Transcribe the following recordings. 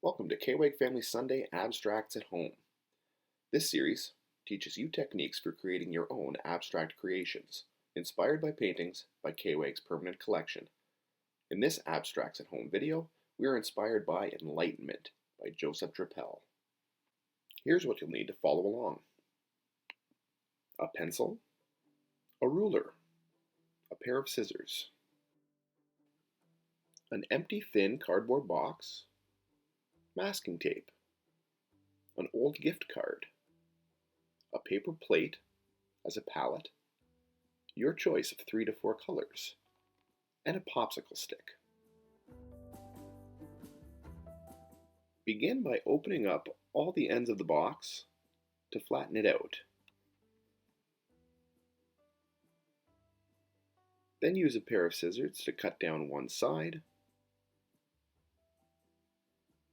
Welcome to KWAG Family Sunday Abstracts at Home. This series teaches you techniques for creating your own abstract creations, inspired by paintings by KWAG's permanent collection. In this Abstracts at Home video, we are inspired by Enlightenment by Joseph Drapell. Here's what you'll need to follow along. A pencil, a ruler, a pair of scissors, an empty thin cardboard box, masking tape, an old gift card, a paper plate as a palette, your choice of 3 to 4 colors, and a popsicle stick. Begin by opening up all the ends of the box to flatten it out. Then use a pair of scissors to cut down one side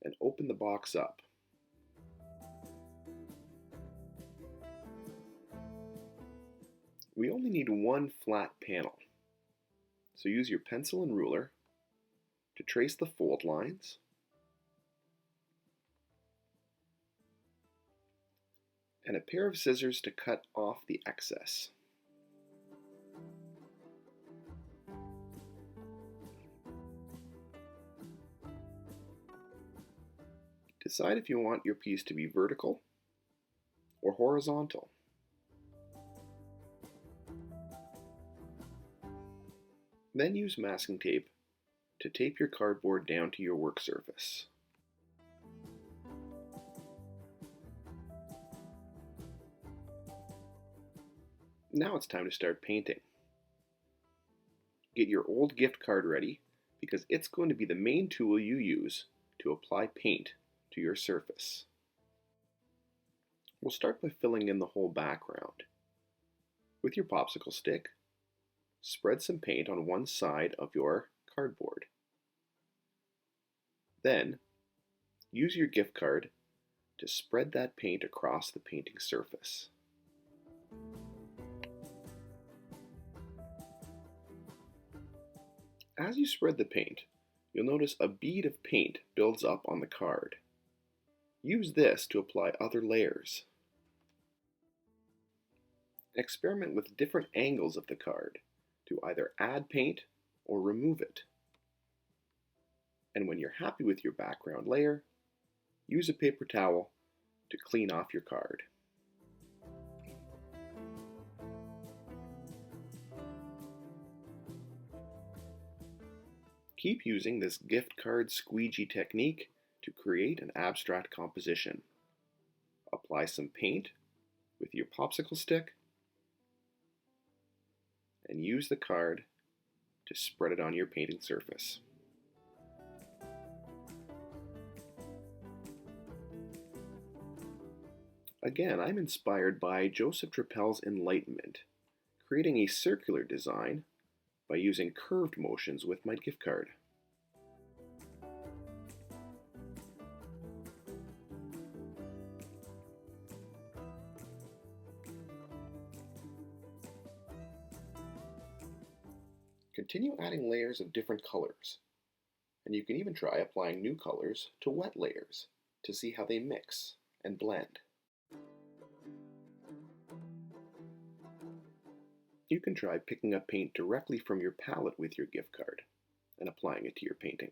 and open the box up. We only need one flat panel, so use your pencil and ruler to trace the fold lines and a pair of scissors to cut off the excess. Decide if you want your piece to be vertical or horizontal. Then use masking tape to tape your cardboard down to your work surface. Now it's time to start painting. Get your old gift card ready because it's going to be the main tool you use to apply paint to your surface. We'll start by filling in the whole background. With your popsicle stick, spread some paint on one side of your cardboard. Then, use your gift card to spread that paint across the painting surface. As you spread the paint, you'll notice a bead of paint builds up on the card. Use this to apply other layers. Experiment with different angles of the card to either add paint or remove it. And when you're happy with your background layer, use a paper towel to clean off your card. Keep using this gift card squeegee technique to create an abstract composition. Apply some paint with your popsicle stick and use the card to spread it on your painting surface. Again, I'm inspired by Joseph Drapell's Enlightenment, creating a circular design by using curved motions with my gift card. Continue adding layers of different colors, and you can even try applying new colors to wet layers to see how they mix and blend. You can try picking up paint directly from your palette with your gift card and applying it to your painting.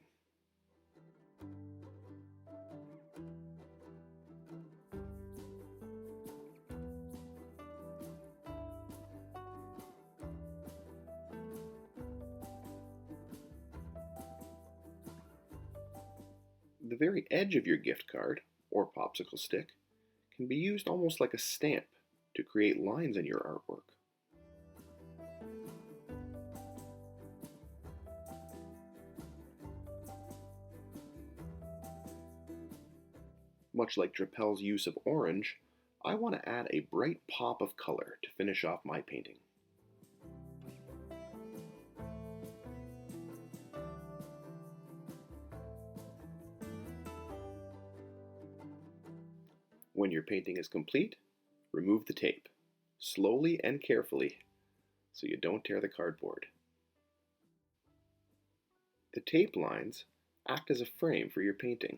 The very edge of your gift card or popsicle stick can be used almost like a stamp to create lines in your artwork. Much like Drapell's use of orange, I want to add a bright pop of color to finish off my painting. When your painting is complete, remove the tape, slowly and carefully, so you don't tear the cardboard. The tape lines act as a frame for your painting.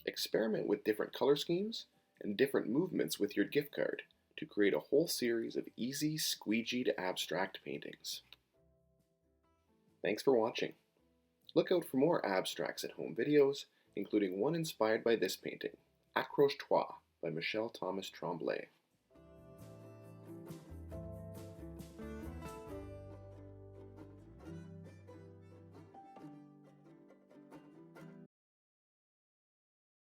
Experiment with different color schemes and different movements with your gift card to create a whole series of easy squeegee to abstract paintings. Thanks for watching. Look out for more abstracts at home videos, including one inspired by this painting, Accroche-toi by Michel Thomas Tremblay.